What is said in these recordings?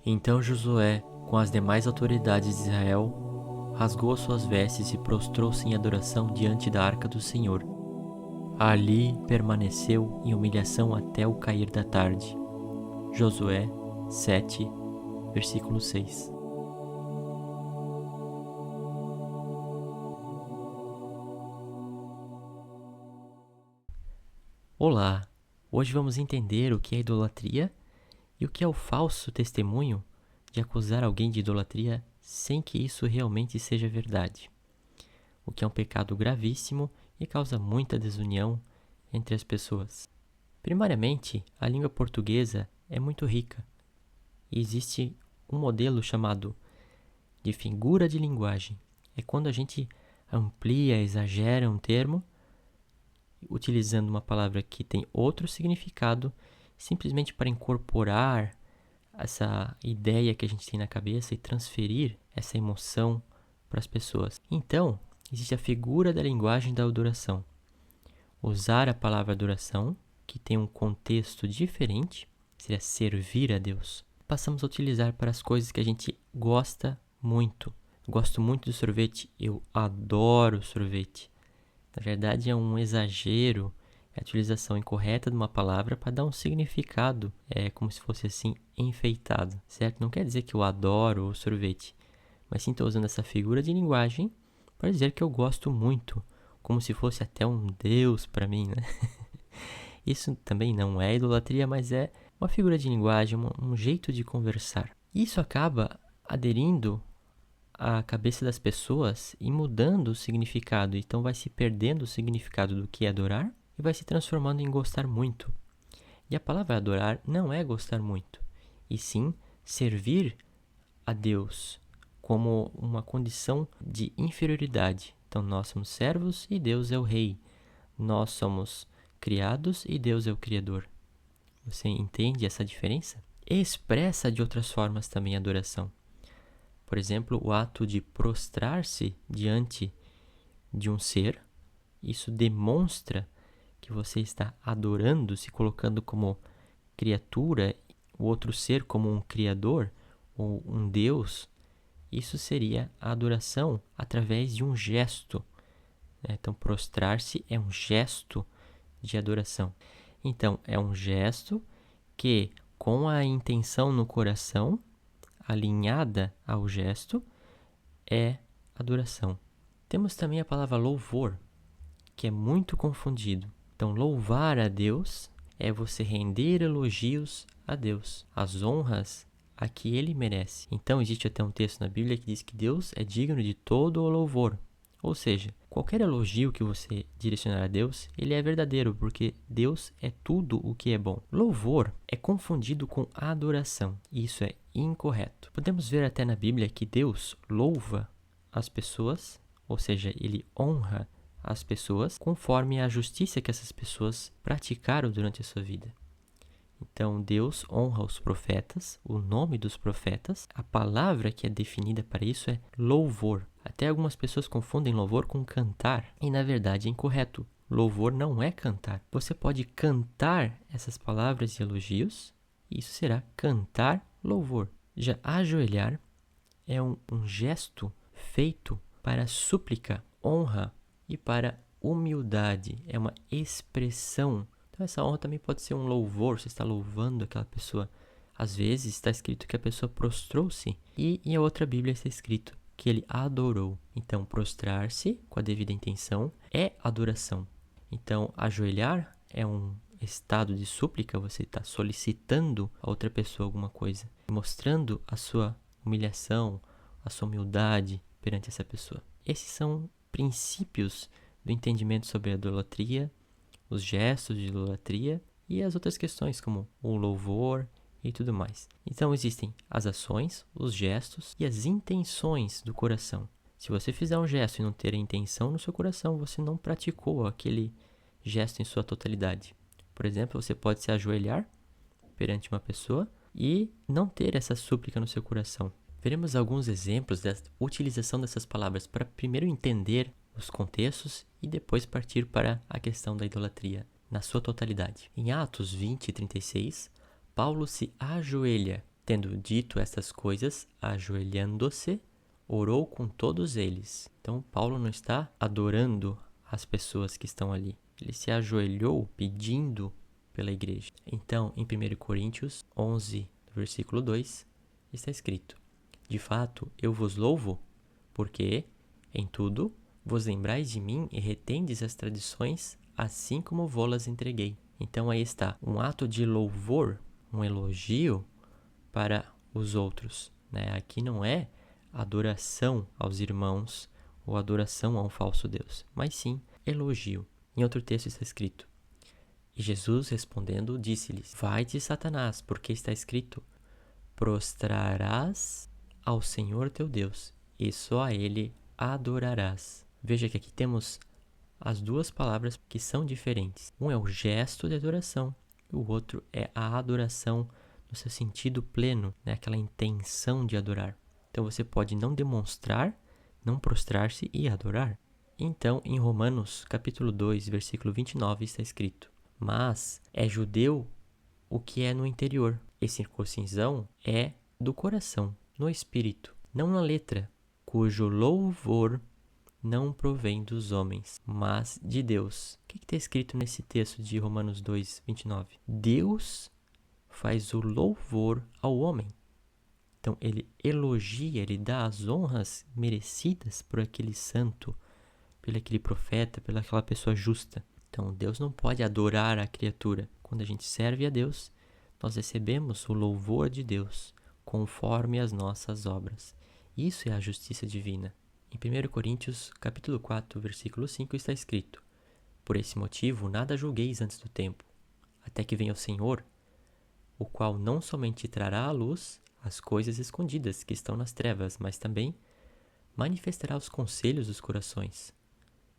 Então Josué, com as demais autoridades de Israel, rasgou as suas vestes e prostrou-se em adoração diante da arca do Senhor. Ali permaneceu em humilhação até o cair da tarde. Josué 7, versículo 6. Olá! Hoje vamos entender o que é idolatria e o que é o falso testemunho de acusar alguém de idolatria sem que isso realmente seja verdade. O que é um pecado gravíssimo e causa muita desunião entre as pessoas. Primariamente, a língua portuguesa é muito rica e existe um modelo chamado de figura de linguagem. É quando a gente amplia, exagera um termo utilizando uma palavra que tem outro significado, simplesmente para incorporar essa ideia que a gente tem na cabeça e transferir essa emoção para as pessoas. Então, existe a figura da linguagem da adoração. Usar a palavra adoração, que tem um contexto diferente, seria servir a Deus. Passamos a utilizar para as coisas que a gente gosta muito. Gosto muito do sorvete, eu adoro sorvete. Na verdade, é um exagero, é a utilização incorreta de uma palavra para dar um significado, como se fosse assim, enfeitado, certo? Não quer dizer que eu adoro o sorvete, mas sim estou usando essa figura de linguagem para dizer que eu gosto muito, como se fosse até um Deus para mim, né? Isso também não é idolatria, mas é uma figura de linguagem, um jeito de conversar. Isso acaba aderindo a cabeça das pessoas e mudando o significado. Então vai se perdendo o significado do que é adorar e vai se transformando em gostar muito. E a palavra adorar não é gostar muito, e sim servir a Deus como uma condição de inferioridade. Então nós somos servos e Deus é o rei. Nós somos criados e Deus é o criador. Você entende essa diferença? E expressa de outras formas também a adoração. Por exemplo, o ato de prostrar-se diante de um ser, isso demonstra que você está adorando, se colocando como criatura, o outro ser como um criador ou um Deus. Isso seria a adoração através de um gesto. Então, prostrar-se é um gesto de adoração. Então, é um gesto que, com a intenção no coração, alinhada ao gesto, é adoração. Temos também a palavra louvor, que é muito confundido. Então, louvar a Deus é você render elogios a Deus, as honras a que Ele merece. Então, existe até um texto na Bíblia que diz que Deus é digno de todo o louvor. Ou seja, qualquer elogio que você direcionar a Deus, ele é verdadeiro, porque Deus é tudo o que é bom. Louvor é confundido com adoração, e isso é incorreto. Podemos ver até na Bíblia que Deus louva as pessoas, ou seja, ele honra as pessoas conforme a justiça que essas pessoas praticaram durante a sua vida. Então, Deus honra os profetas, o nome dos profetas. A palavra que é definida para isso é louvor. Até algumas pessoas confundem louvor com cantar, e na verdade é incorreto. Louvor não é cantar. Você pode cantar essas palavras e elogios, e isso será cantar louvor. Já ajoelhar é um gesto feito para súplica, honra e para humildade. É uma expressão. Então essa honra também pode ser um louvor, você está louvando aquela pessoa. Às vezes está escrito que a pessoa prostrou-se e em outra Bíblia está escrito que ele adorou. Então prostrar-se com a devida intenção é adoração. Então ajoelhar é um estado de súplica, você está solicitando a outra pessoa alguma coisa, mostrando a sua humilhação, a sua humildade perante essa pessoa. Esses são princípios do entendimento sobre a idolatria, os gestos de idolatria e as outras questões como o louvor e tudo mais. Então existem as ações, os gestos e as intenções do coração. Se você fizer um gesto e não ter a intenção no seu coração, você não praticou aquele gesto em sua totalidade. Por exemplo, você pode se ajoelhar perante uma pessoa e não ter essa súplica no seu coração. Veremos alguns exemplos da utilização dessas palavras para primeiro entender os contextos e depois partir para a questão da idolatria na sua totalidade. Em Atos 20 e 36, Paulo se ajoelha Tendo dito estas coisas, ajoelhando-se, orou com todos eles. Então, Paulo não está adorando as pessoas que estão ali. Ele se ajoelhou pedindo pela igreja. Então, em 1 Coríntios 11, versículo 2, está escrito: De fato, eu vos louvo, porque, em tudo, vos lembrais de mim e retendes as tradições, assim como vô-las entreguei. Então, aí está, um ato de louvor, um elogio para os outros, né? Aqui não é adoração aos irmãos ou adoração a um falso Deus, mas sim elogio. Em outro texto está escrito: E Jesus respondendo disse-lhes: Vai-te, Satanás, porque está escrito: Prostrarás ao Senhor teu Deus, e só a Ele adorarás. Veja que aqui temos as duas palavras que são diferentes. Um é o gesto de adoração, e o outro é a adoração no seu sentido pleno, né? Aquela intenção de adorar. Então você pode não demonstrar, não prostrar-se e adorar. Então, em Romanos, capítulo 2, versículo 29, está escrito: Mas é judeu o que é no interior, e circuncisão é do coração, no espírito, não na letra, cujo louvor não provém dos homens, mas de Deus. O que está escrito nesse texto de Romanos 2, 29? Deus faz o louvor ao homem. Então, ele elogia, ele dá as honras merecidas por aquele santo, pelo aquele profeta, pela aquela pessoa justa. Então, Deus não pode adorar a criatura. Quando a gente serve a Deus, nós recebemos o louvor de Deus, conforme as nossas obras. Isso é a justiça divina. Em 1 Coríntios, capítulo 4, versículo 5, está escrito: Por esse motivo, nada julgueis antes do tempo, até que venha o Senhor, o qual não somente trará à luz as coisas escondidas que estão nas trevas, mas também manifestará os conselhos dos corações.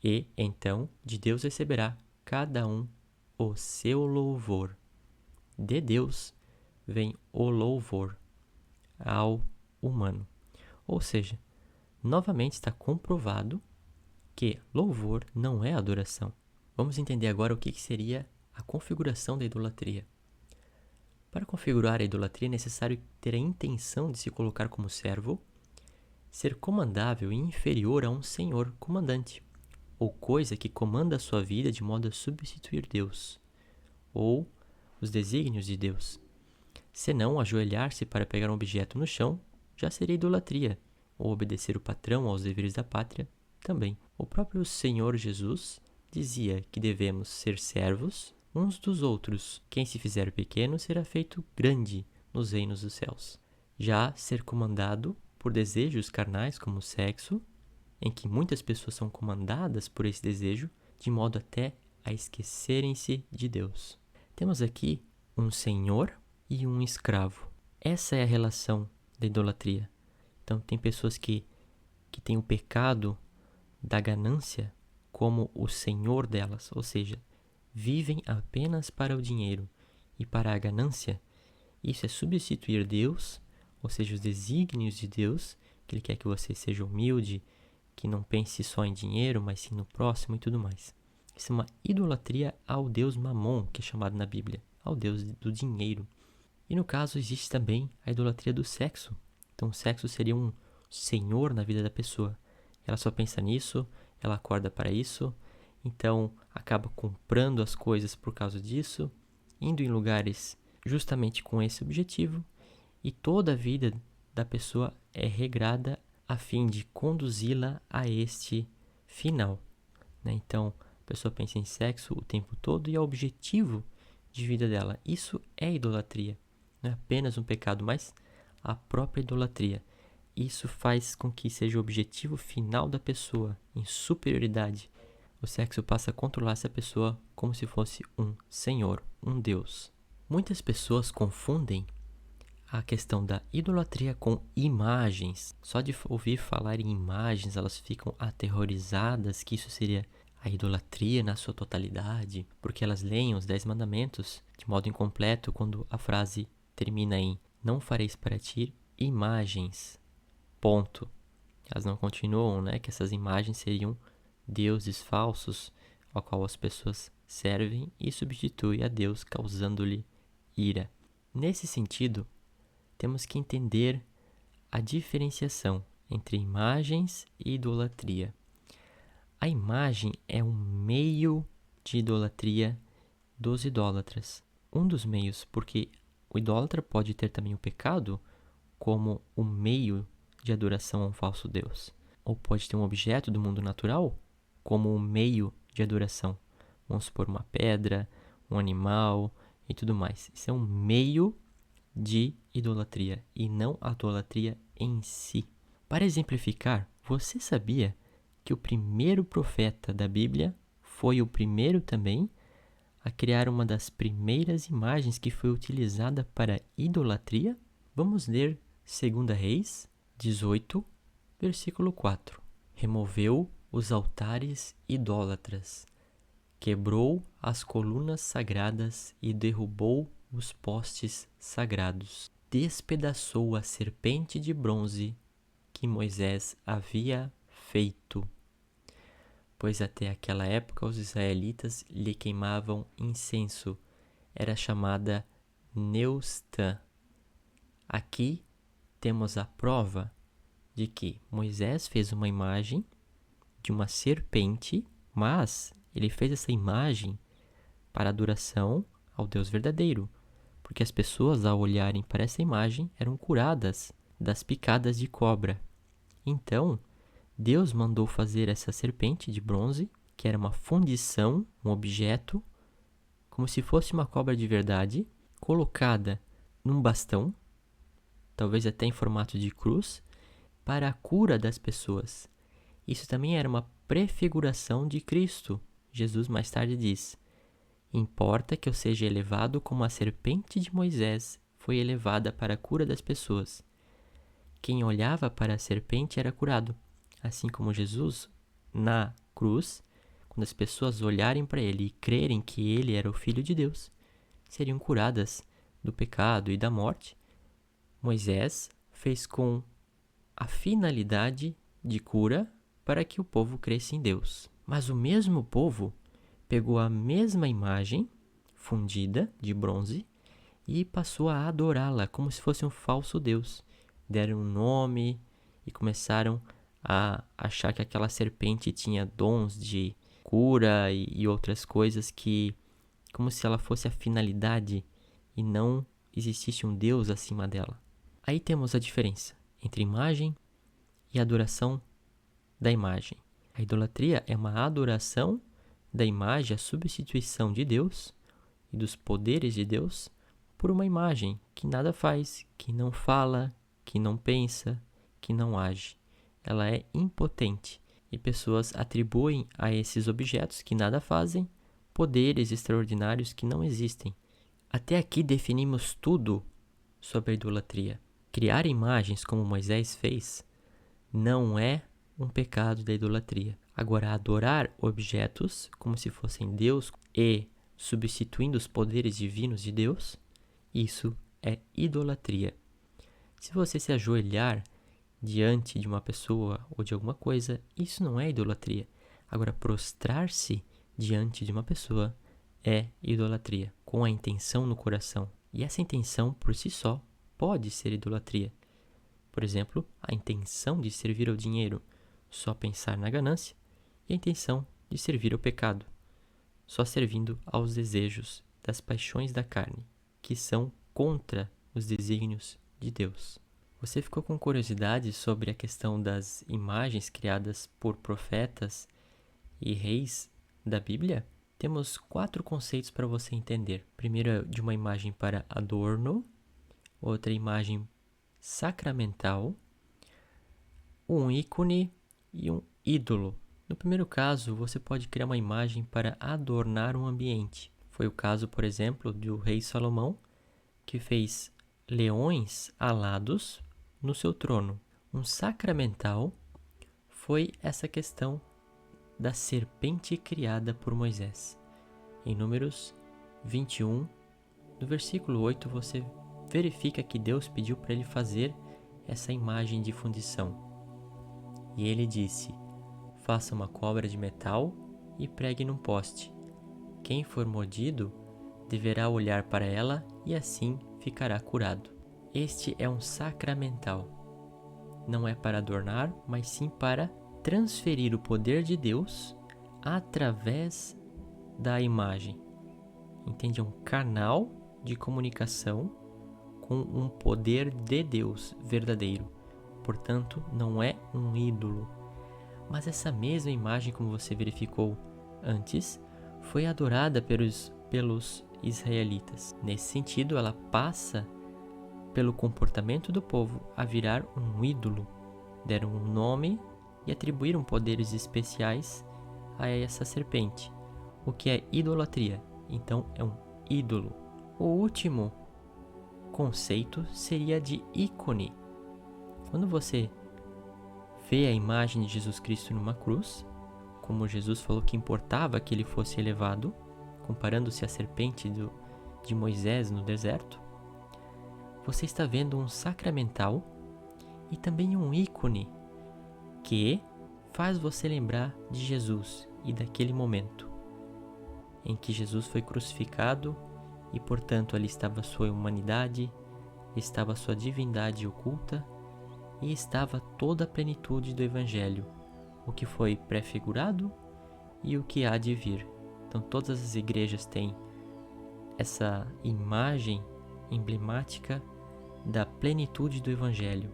E, então, de Deus receberá cada um o seu louvor. De Deus vem o louvor ao humano. Ou seja, novamente está comprovado que louvor não é adoração. Vamos entender agora o que seria a configuração da idolatria. Para configurar a idolatria é necessário ter a intenção de se colocar como servo, ser comandável e inferior a um senhor comandante, ou coisa que comanda a sua vida de modo a substituir Deus, ou os desígnios de Deus. Senão, ajoelhar-se para pegar um objeto no chão já seria idolatria, ou obedecer o patrão aos deveres da pátria também. O próprio Senhor Jesus dizia que devemos ser servos uns dos outros. Quem se fizer pequeno será feito grande nos reinos dos céus. Já ser comandado por desejos carnais como o sexo, em que muitas pessoas são comandadas por esse desejo, de modo até a esquecerem-se de Deus. Temos aqui um senhor e um escravo. Essa é a relação da idolatria. Então, tem pessoas que têm o pecado da ganância como o senhor delas, ou seja, vivem apenas para o dinheiro e para a ganância. Isso é substituir Deus, ou seja, os desígnios de Deus, que Ele quer que você seja humilde, que não pense só em dinheiro, mas sim no próximo e tudo mais. Isso é uma idolatria ao Deus Mamon, que é chamado na Bíblia, ao Deus do dinheiro. E no caso existe também a idolatria do sexo. Então o sexo seria um senhor na vida da pessoa. Ela só pensa nisso, ela acorda para isso, então acaba comprando as coisas por causa disso, indo em lugares justamente com esse objetivo, e toda a vida da pessoa é regrada a fim de conduzi-la a este final, né? Então, a pessoa pensa em sexo o tempo todo e é o objetivo de vida dela. Isso é idolatria. Não é apenas um pecado, mas a própria idolatria. Isso faz com que seja o objetivo final da pessoa, em superioridade. O sexo passa a controlar essa pessoa como se fosse um senhor, um Deus. Muitas pessoas confundem a questão da idolatria com imagens. Só de ouvir falar em imagens, elas ficam aterrorizadas que isso seria a idolatria na sua totalidade, porque elas leem os 10 mandamentos de modo incompleto quando a frase termina em não fareis para ti imagens, ponto. Elas não continuam, né, que essas imagens seriam deuses falsos ao qual as pessoas servem e substituem a Deus, causando-lhe ira. Nesse sentido, temos que entender a diferenciação entre imagens e idolatria. A imagem é um meio de idolatria dos idólatras. Um dos meios, porque o idólatra pode ter também o pecado como um meio de adoração a um falso Deus. Ou pode ter um objeto do mundo natural como um meio de adoração. Vamos supor uma pedra, um animal e tudo mais. Isso é um meio de idolatria e não a idolatria em si. Para exemplificar, você sabia que o primeiro profeta da Bíblia foi o primeiro também a criar uma das primeiras imagens que foi utilizada para idolatria? Vamos ler 2 Reis 18, versículo 4. Removeu os altares idólatras, quebrou as colunas sagradas e derrubou os postes sagrados. Despedaçou a serpente de bronze que Moisés havia feito, pois até aquela época os israelitas lhe queimavam incenso. Era chamada Neustã. Aqui temos a prova de que Moisés fez uma imagem de uma serpente, mas ele fez essa imagem para adoração ao Deus verdadeiro, porque as pessoas, ao olharem para essa imagem, eram curadas das picadas de cobra. Então, Deus mandou fazer essa serpente de bronze, que era uma fundição, um objeto, como se fosse uma cobra de verdade, colocada num bastão, talvez até em formato de cruz, para a cura das pessoas. Isso também era uma prefiguração de Cristo. Jesus mais tarde diz: importa que eu seja elevado como a serpente de Moisés foi elevada para a cura das pessoas. Quem olhava para a serpente era curado. Assim como Jesus, na cruz, quando as pessoas olharem para ele e crerem que ele era o Filho de Deus, seriam curadas do pecado e da morte. Moisés fez com a finalidade de cura para que o povo cresça em Deus. Mas o mesmo povo pegou a mesma imagem fundida de bronze e passou a adorá-la como se fosse um falso Deus. Deram um nome e começaram a achar que aquela serpente tinha dons de cura e outras coisas, que como se ela fosse a finalidade e não existisse um Deus acima dela. Aí temos a diferença entre imagem e adoração da imagem. A idolatria é uma adoração da imagem, a substituição de Deus e dos poderes de Deus por uma imagem que nada faz, que não fala, que não pensa, que não age. Ela é impotente e pessoas atribuem a esses objetos que nada fazem poderes extraordinários que não existem. Até aqui definimos tudo sobre a idolatria. Criar imagens como Moisés fez não é um pecado da idolatria. Agora, adorar objetos como se fossem Deus e substituindo os poderes divinos de Deus, isso é idolatria. Se você se ajoelhar diante de uma pessoa ou de alguma coisa, isso não é idolatria. Agora, prostrar-se diante de uma pessoa é idolatria, com a intenção no coração. E essa intenção, por si só, pode ser idolatria. Por exemplo, a intenção de servir ao dinheiro, só pensar na ganância, e a intenção de servir ao pecado, só servindo aos desejos das paixões da carne, que são contra os desígnios de Deus. Você ficou com curiosidade sobre a questão das imagens criadas por profetas e reis da Bíblia? Temos 4 conceitos para você entender. Primeiro é de uma imagem para adorno, outra imagem sacramental, um ícone e um ídolo. No primeiro caso, você pode criar uma imagem para adornar um ambiente. Foi o caso, por exemplo, do rei Salomão, que fez leões alados no seu trono. Um sacramental foi essa questão da serpente criada por Moisés. Em Números 21, no versículo 8, você verifica que Deus pediu para ele fazer essa imagem de fundição. E ele disse: faça uma cobra de metal e pregue num poste. Quem for mordido deverá olhar para ela e assim ficará curado. Este é um sacramental. Não é para adornar, mas sim para transferir o poder de Deus através da imagem. Entende? É um canal de comunicação com um poder de Deus verdadeiro. Portanto, não é um ídolo. Mas essa mesma imagem, como você verificou antes, foi adorada pelos israelitas. Nesse sentido, ela passa pelo comportamento do povo a virar um ídolo. Deram um nome e atribuíram poderes especiais a essa serpente. O que é idolatria? Então é um ídolo. O último conceito seria de ícone. Quando você vê a imagem de Jesus Cristo numa cruz, como Jesus falou que importava que ele fosse elevado, comparando-se à serpente de Moisés no deserto, você está vendo um sacramental e também um ícone que faz você lembrar de Jesus e daquele momento em que Jesus foi crucificado e, portanto, ali estava a sua humanidade, estava a sua divindade oculta e estava toda a plenitude do Evangelho, o que foi prefigurado e o que há de vir. Então, todas as igrejas têm essa imagem emblemática da plenitude do Evangelho,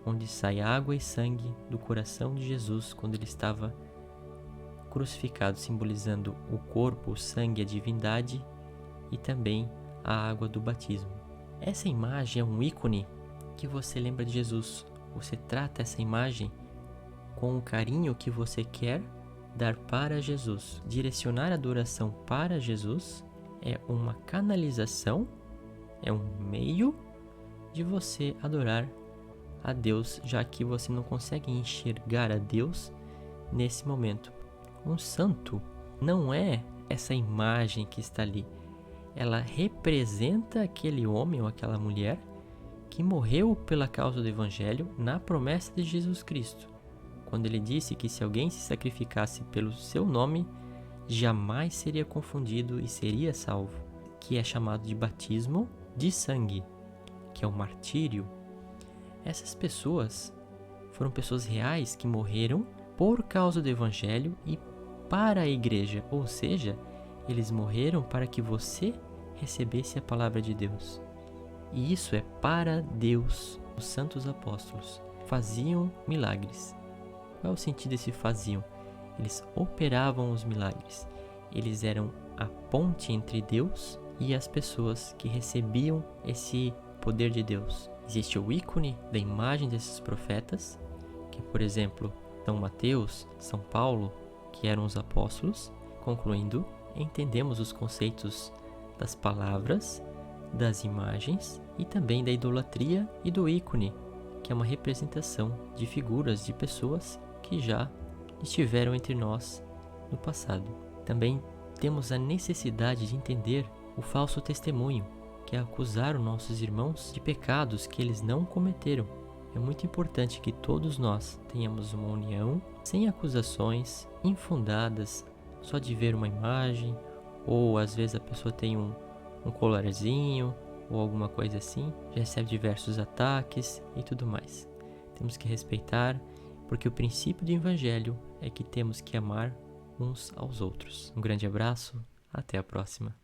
onde sai água e sangue do coração de Jesus quando ele estava crucificado, simbolizando o corpo, o sangue, a divindade e também a água do batismo. Essa imagem é um ícone que você lembra de Jesus. Você trata essa imagem com o carinho que você quer dar para Jesus. Direcionar a adoração para Jesus é uma canalização, é um meio de você adorar a Deus, já que você não consegue enxergar a Deus nesse momento. Um santo não é essa imagem que está ali. Ela representa aquele homem ou aquela mulher que morreu pela causa do Evangelho na promessa de Jesus Cristo, quando ele disse que se alguém se sacrificasse pelo seu nome, jamais seria confundido e seria salvo, que é chamado de batismo de sangue, que é o martírio. Essas pessoas foram pessoas reais que morreram por causa do Evangelho e para a igreja, ou seja, eles morreram para que você recebesse a palavra de Deus. E isso é para Deus. Os santos apóstolos faziam milagres. Qual é o sentido desse faziam? Eles operavam os milagres. Eles eram a ponte entre Deus e as pessoas que recebiam esse poder de Deus. Existe o ícone da imagem desses profetas, que, por exemplo, São Mateus, São Paulo, que eram os apóstolos. Concluindo, entendemos os conceitos das palavras, das imagens e também da idolatria e do ícone, que é uma representação de figuras de pessoas que já estiveram entre nós no passado. Também temos a necessidade de entender o falso testemunho, que é acusar os nossos irmãos de pecados que eles não cometeram. É muito importante que todos nós tenhamos uma união sem acusações infundadas, só de ver uma imagem, ou às vezes a pessoa tem um colarzinho ou alguma coisa assim, já recebe diversos ataques e tudo mais. Temos que respeitar, porque o princípio do Evangelho é que temos que amar uns aos outros. Um grande abraço, até a próxima.